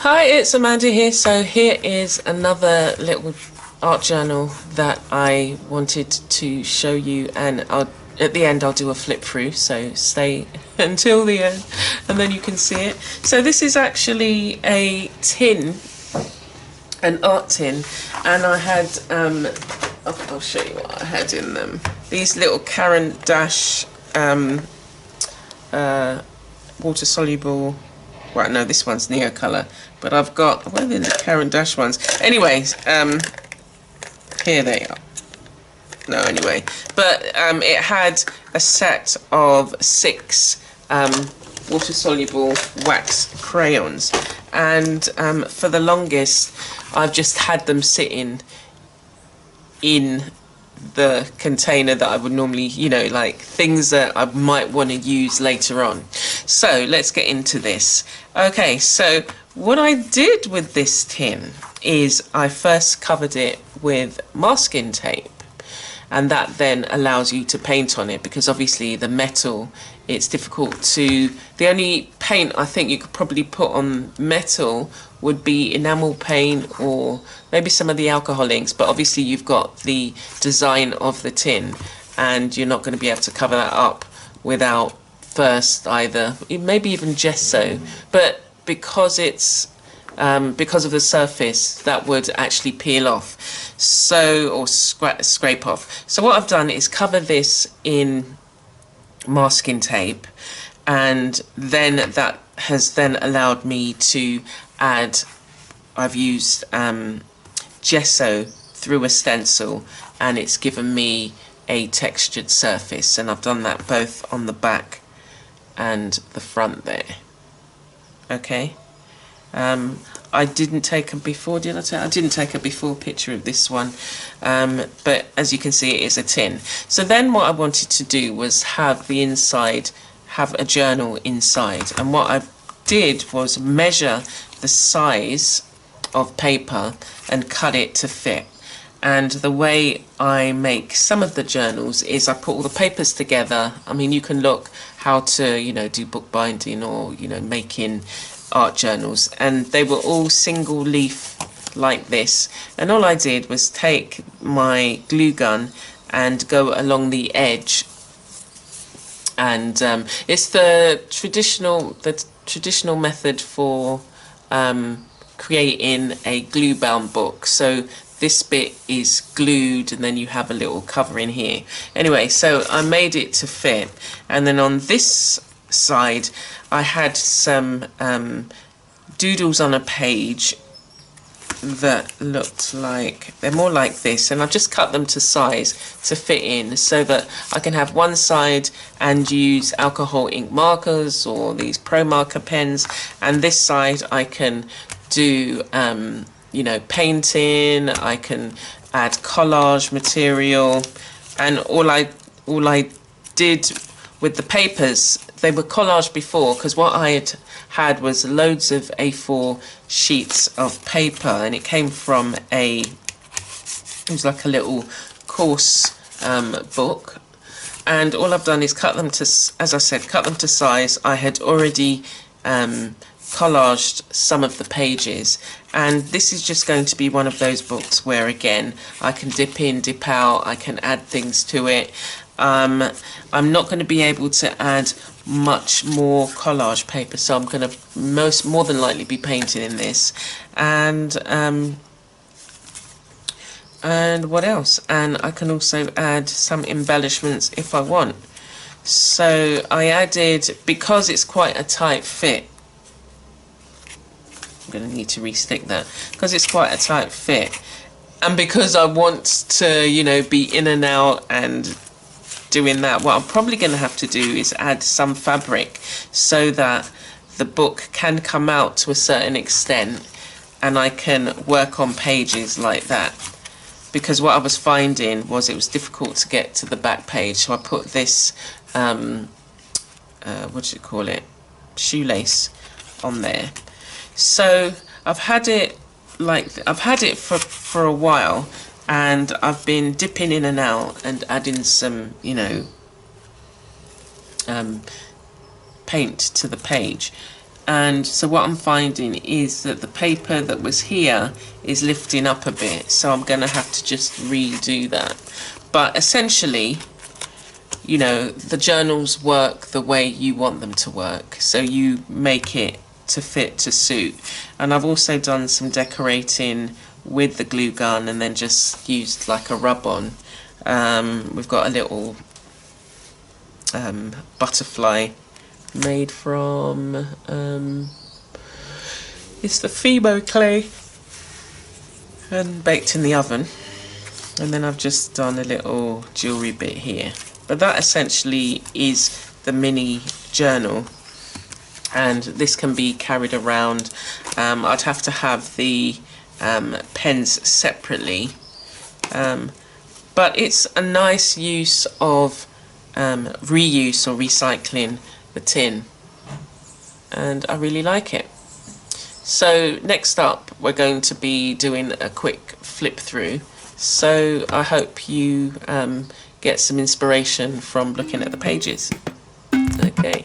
Hi, it's Amanda here. So here is another little art journal that I wanted to show you, and at the end I'll do a flip through, so stay until the end and then you can see it. So this is actually a tin, an art tin, and I had I'll show you what I had in them. These little Caran d'Ache water soluble. Well, no, this one's Neocolour, but I've got, where are the Caran d'Ache ones? Anyways, here they are. No, anyway, but it had a set of 6 water-soluble wax crayons, and for the longest, I've just had them sitting in the container that I would normally, you know, like things that I might want to use later on. So let's get into this. Okay, so what I did with this tin is I first covered it with masking tape, and that then allows you to paint on it, because obviously the metal, it's difficult to, the only paint I think you could probably put on metal would be enamel paint or maybe some of the alcohol inks, but obviously you've got the design of the tin and you're not going to be able to cover that up without first either, maybe even gesso, but because it's because of the surface, that would actually peel off, so, or scrape off. So what I've done is cover this in masking tape, and then that has then allowed me to add, I've used gesso through a stencil, and it's given me a textured surface, and I've done that both on the back and the front there. Okay. I didn't take a before, did I didn't take a before picture of this one, but as you can see, it is a tin. So then what I wanted to do was have the inside, have a journal inside, and what I did was measure the size of paper and cut it to fit. And the way I make some of the journals is I put all the papers together. I mean, you can look how to, you know, do bookbinding or, you know, making art journals, and they were all single leaf like this, and all I did was take my glue gun and go along the edge, and it's the traditional method for creating a glue bound book. So this bit is glued and then you have a little cover in here. Anyway, so I made it to fit, and then on this side I had some doodles on a page that looked like, they're more like this, and I've just cut them to size to fit in, so that I can have one side and use alcohol ink markers or these pro marker pens, and this side I can do you know, painting, I can add collage material, and all I did with the papers, they were collaged before, because what I had was loads of A4 sheets of paper, and it came from it was like a little course book, and all I've done is cut them to, as I said, cut them to size. I had already collaged some of the pages, and this is just going to be one of those books where, again, I can dip in, dip out, I can add things to it. I'm not going to be able to add much more collage paper, so I'm going to more than likely be painting in this, and what else, and I can also add some embellishments if I want. So I added, because it's quite a tight fit, I'm going to need to restick that, because it's quite a tight fit, and because I want to, you know, be in and out and doing that, what I'm probably going to have to do is add some fabric so that the book can come out to a certain extent and I can work on pages like that, because what I was finding was it was difficult to get to the back page. So I put this what do you call it, shoelace on there. So I've had it for a while, and I've been dipping in and out and adding some, you know, paint to the page, And so what I'm finding is that the paper that was here is lifting up a bit, so I'm going to have to just redo that. But essentially, you know, the journals work the way you want them to work, so you make it to fit to suit. And I've also done some decorating with the glue gun and then just used like a rub on. We've got a little butterfly made from it's the Fimo clay and baked in the oven, and then I've just done a little jewellery bit here. But that essentially is the mini journal, and this can be carried around. I'd have to have the pens separately, but it's a nice use of reuse or recycling the tin, and I really like it. So next up we're going to be doing a quick flip through, so I hope you get some inspiration from looking at the pages. Okay.